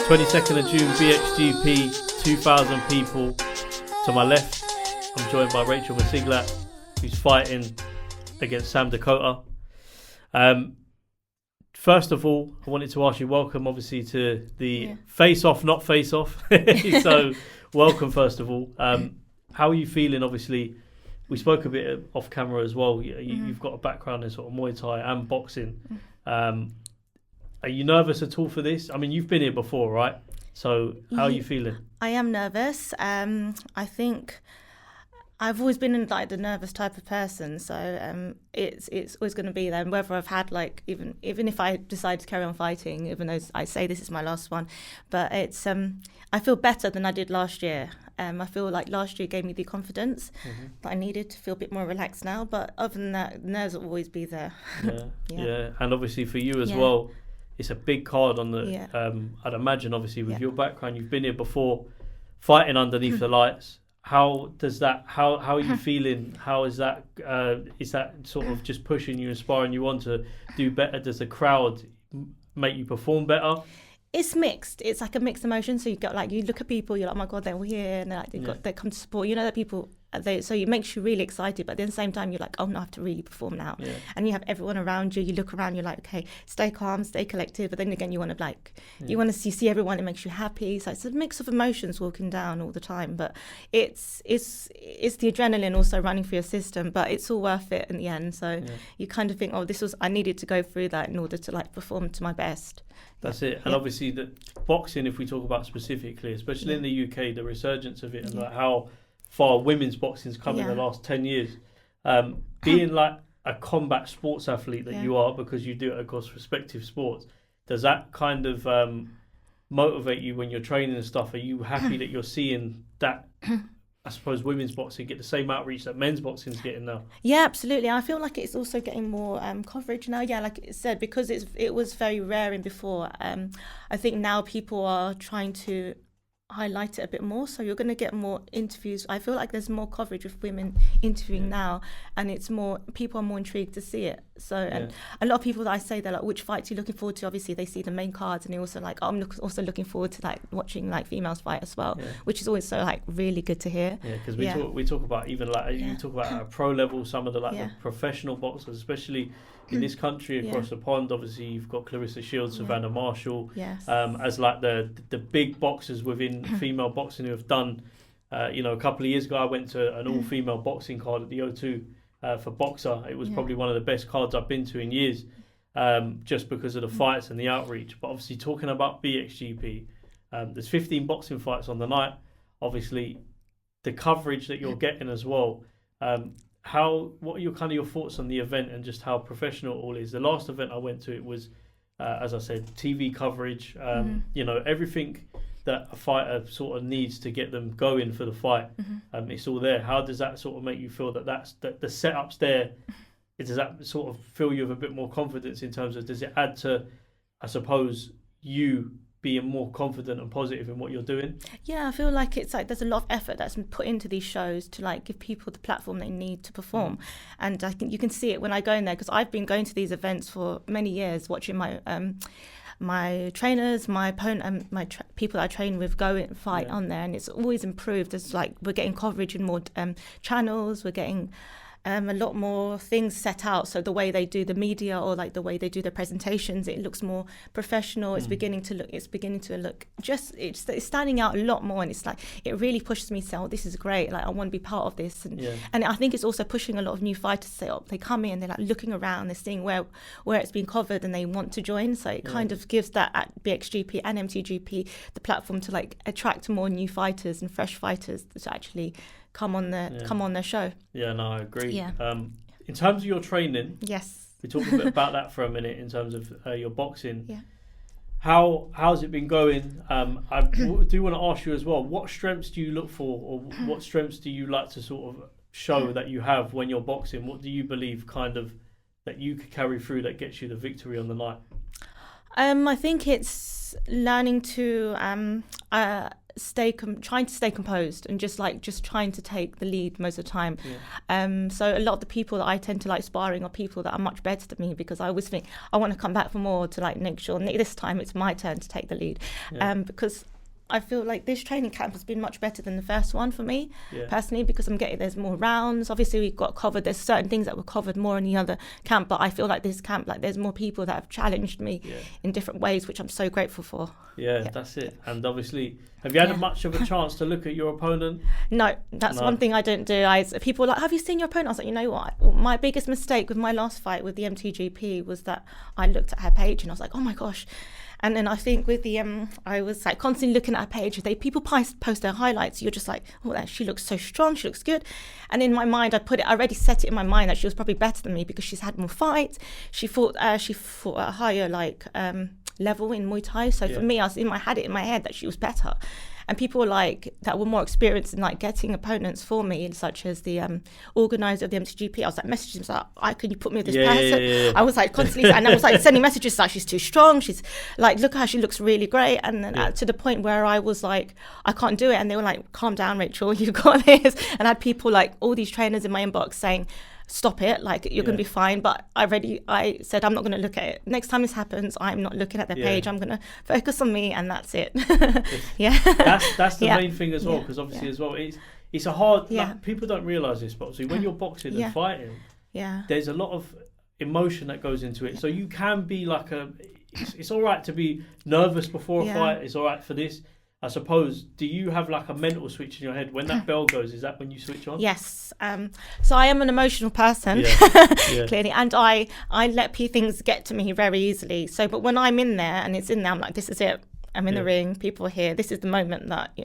22nd of June, BXGP, 2,000 people. To my left, I'm joined by Rachel Masiglat, who's fighting against Sam Dakota. First of all, I wanted to ask you, welcome obviously to the face-off, not face-off. So welcome first of all. How are you feeling? Obviously, we spoke a bit off camera as well. You've got a background in sort of Muay Thai and boxing. Are you nervous at all for this? I mean, you've been here before, right? So how are you feeling? I am nervous. I think I've always been like the nervous type of person, so it's always going to be there. And whether I've had like even if I decide to carry on fighting, even though I say this is my last one, but it's I feel better than I did last year. I feel like last year gave me the confidence that I needed to feel a bit more relaxed now. But other than that, nerves will always be there. Yeah. And obviously for you as well, it's a big card on the. I'd imagine obviously with your background, you've been here before, fighting underneath the lights. How does that? How are you feeling? How is that? Is that sort of just pushing you, inspiring you on to do better? Does the crowd make you perform better? It's mixed. It's like a mixed emotion. So you got like, you look at people, you're like, oh my God, they're all here, and they come to support. You know that people. So it makes you really excited, but at the same time you're like, oh no, I have to really perform now. And you have everyone around you. You look around, you're like, okay, stay calm, stay collected. But then again, you want to you want to see everyone. It makes you happy. So it's a mix of emotions walking down all the time. But it's the adrenaline also running through your system. But it's all worth it in the end. So you kind of think, oh, I needed to go through that in order to like perform to my best. That's it. And obviously the boxing, if we talk about specifically, especially in the UK, the resurgence of it and like how far women's boxing's come in the last 10 years. Being like a combat sports athlete that you are, because you do it across respective sports, does that kind of motivate you when you're training and stuff? Are you happy that you're seeing that, I suppose, women's boxing get the same outreach that men's boxing's getting now? Yeah, absolutely. I feel like it's also getting more coverage now. Yeah, like it said, because it was very rare in before. I think now people are trying to highlight it a bit more, so you're going to get more interviews. I feel like there's more coverage with women interviewing now, and it's more, people are more intrigued to see it. So and a lot of people that I say, they're like, which fights are you looking forward to? Obviously they see the main cards, and they also like, I'm also looking forward to like watching like females fight as well, which is always so like really good to hear. Because we talk about even like you talk about at a pro level, some of the like the professional boxers, especially in this country across the pond. Obviously you've got Clarissa Shields, Savannah Marshall, as like the big boxers within female boxing who have done a couple of years ago I went to an all-female boxing card at the O2 for Boxer. It was probably one of the best cards I've been to in years, just because of the fights and the outreach. But obviously talking about BXGP, there's 15 boxing fights on the night. Obviously the coverage that you're getting as well, what are your thoughts on the event and just how professional it all is? The last event I went to, it was as I said, TV coverage, everything that a fighter sort of needs to get them going for the fight. It's all there. How does that sort of make you feel that the setup's there? Does that sort of fill you with a bit more confidence in terms of, does it add to, I suppose, you being more confident and positive in what you're doing? Yeah, I feel like it's like there's a lot of effort that's been put into these shows to like give people the platform they need to perform. And I think you can see it when I go in there, because I've been going to these events for many years, watching my my trainers, my opponent, and people that I train with go and fight on there, and it's always improved. It's like we're getting coverage in more channels, we're getting a lot more things set out. So the way they do the media, or like the way they do their presentations, it looks more professional. It's beginning to look just, it's standing out a lot more, and it's like, it really pushes me to say, oh, this is great, like I want to be part of this. And I think it's also pushing a lot of new fighters to say, oh, they come in, they're like looking around, they're seeing where it's been covered, and they want to join. So it kind of gives that at BXGP and MTGP the platform to like attract more new fighters and fresh fighters to actually come on their show. Yeah, no, I agree. In terms of your training, we talk a bit about that for a minute in terms of your boxing. How's it been going? I do want to ask you as well, what strengths do you look for, or what strengths do you like to sort of show that you have when you're boxing? What do you believe kind of that you could carry through that gets you the victory on the night? I think it's learning to trying to stay composed and just trying to take the lead most of the time. So a lot of the people that I tend to like sparring are people that are much better than me, because I always think I want to come back for more to like make sure this time it's my turn to take the lead. Because I feel like this training camp has been much better than the first one for me personally, because there's more rounds. Obviously we got covered, there's certain things that were covered more in the other camp, but I feel like this camp, like there's more people that have challenged me in different ways, which I'm so grateful for. That's it. And obviously, have you had much of a chance to look at your opponent? No, that's one thing I don't do. People are like, have you seen your opponent? I was like, you know what, my biggest mistake with my last fight with the MTGP was that I looked at her page and I was like, oh my gosh. And then I think with the I was like constantly looking at her page. People post their highlights, you're just like, oh, she looks so strong, she looks good. And in my mind, I already set it in my mind that she was probably better than me because she's had more fights. She fought at a higher level in Muay Thai. So for me, I had it in my head that she was better. And people were like that were more experienced in like getting opponents for me, such as the organizer of the MTGP. I was like messaging, like, can you put me with this person? I was like constantly, and I was like sending messages like, she's too strong. She's like, look how she looks really great. And then to the point where I was like, I can't do it. And they were like, calm down, Rachel, you've got this. And I had people like all these trainers in my inbox saying, stop it, like you're going to be fine. But I said, I'm not going to look at it. Next time this happens, I'm not looking at their page. I'm going to focus on me, and that's it. That's the main thing as well, because obviously as well, it's a hard, like, people don't realise this, but obviously when you're boxing and fighting, there's a lot of emotion that goes into it. So you can be like it's all right to be nervous before a fight. It's all right for this. I suppose, do you have like a mental switch in your head when that bell goes? Is that when you switch on? Yes. So I am an emotional person, clearly, and I let things get to me very easily. So, but when I'm in there and it's in there, I'm like, this is it. I'm in the ring. People are here. This is the moment that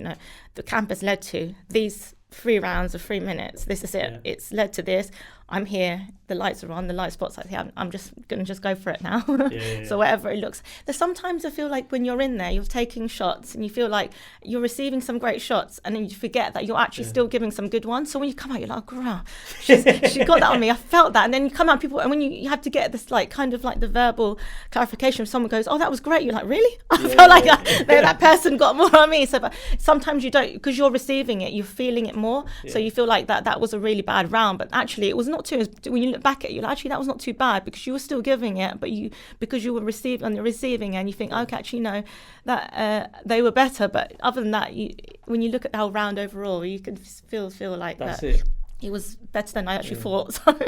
the camp has led to. These 3 rounds of 3 minutes. This is it. It's led to this. I'm here. The lights are on. The light spot's like, I'm just going to go for it now. So whatever it looks. There's sometimes I feel like when you're in there, you're taking shots and you feel like you're receiving some great shots, and then you forget that you're actually still giving some good ones. So when you come out, you're like, wow, she got that on me. I felt that. And then you come out, people, and when you have to get this like kind of like the verbal clarification, if someone goes, oh, that was great. You're like, really? I felt like that person got more on me. So but sometimes you don't, because you're receiving it, you're feeling it more. So you feel like that was a really bad round, but actually it was not too. When you look back at it, you're like, actually that was not too bad, because you were still giving it, but because you were on the receiving end, you think, okay, actually no, that they were better. But other than that, when you look at the whole round overall, you can feel like that's that. It was better than I actually thought. So.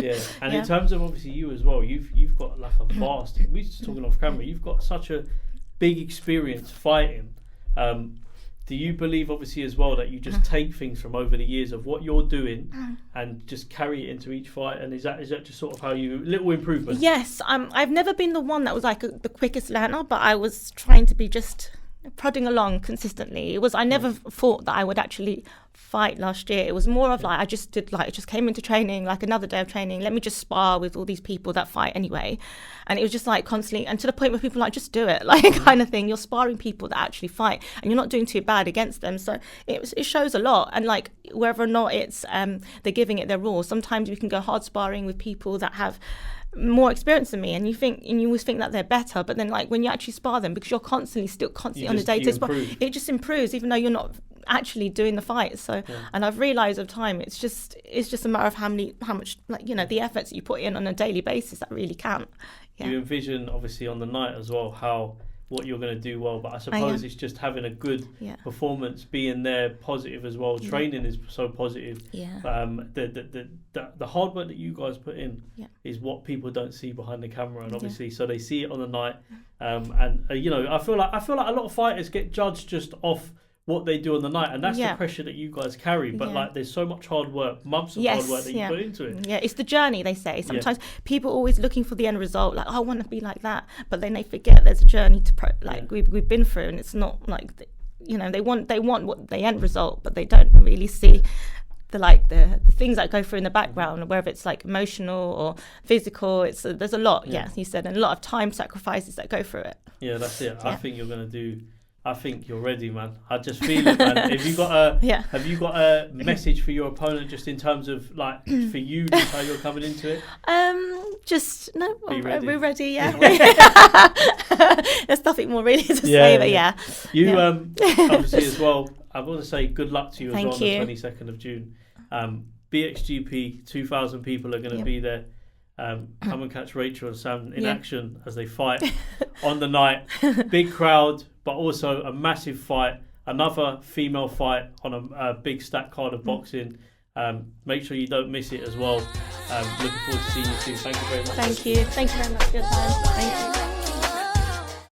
And in terms of obviously you as well, you've got like a vast. We were just talking off camera. You've got such a big experience fighting. Do you believe, obviously, as well, that you just take things from over the years of what you're doing and just carry it into each fight? And is that just sort of how little improvement? Yes, I've never been the one that was like the quickest learner, but I was trying to be just prodding along consistently. I never thought that I would actually fight last year. It was more of like I just came into training, like another day of training, let me just spar with all these people that fight anyway. And it was just like constantly, and to the point where people are like, just do it, like kind of thing. You're sparring people that actually fight and you're not doing too bad against them. So it shows a lot. And like whether or not it's they're giving it their all, sometimes we can go hard sparring with people that have more experience than me, and you always think that they're better, but then like when you actually spar them, because you're constantly on the day to spar, it just improves even though you're not actually doing the fight. So and I've realized over time it's just a matter of how much like the efforts you put in on a daily basis that really count. You envision obviously on the night as well what you're going to do well, but I suppose it's just having a good performance, being there, positive as well. Training is so positive. The hard work that you guys put in is what people don't see behind the camera, and obviously so they see it on the night. And I feel like a lot of fighters get judged just off what they do on the night, and that's the pressure that you guys carry, but like there's so much hard work, months of hard work that you put into it. It's the journey, they say. Sometimes people are always looking for the end result, like, oh, I want to be like that, but then they forget there's a journey to we've been through, and it's not like they want what the end result, but they don't really see the things that go through in the background, whether it's like emotional or physical. There's a lot, you said, and a lot of time sacrifices that go through it. That's it. I think you're going to do I think you're ready, man. I just feel it, man. Have you got a message for your opponent, just in terms of like for you, just how you're coming into it? We're ready. Yeah. There's nothing more really to say, but yeah. You obviously as well. I want to say good luck to you as well on the 22nd of June. BXGP, 2,000 people are going to be there. Come and catch Rachel and Sam in action as they fight on the night. Big crowd, but also a massive fight. Another female fight on a big stack card of boxing. Make sure you don't miss it as well. Looking forward to seeing you soon. Thank you very much. Thank you very much for your time. Thank you.